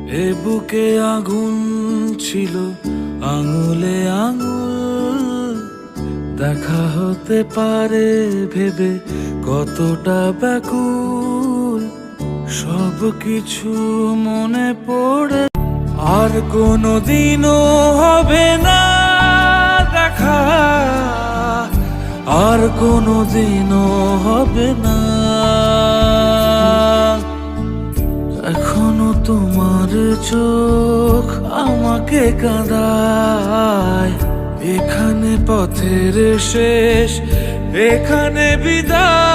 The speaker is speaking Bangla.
এ বুকে আগুন ছিল আঙুলে আঙুল, দেখা হতে পারে ভেবে কতটা ব্যাকুল। সব কিছু মনে পড়ে, আর কোনোদিনও হবে না দেখা, আর কোনোদিনও হবে না। এখনো তোমার চোখ আমাকে কাঁদায়, এখানে পথের শেষ, এখানে বিদায়।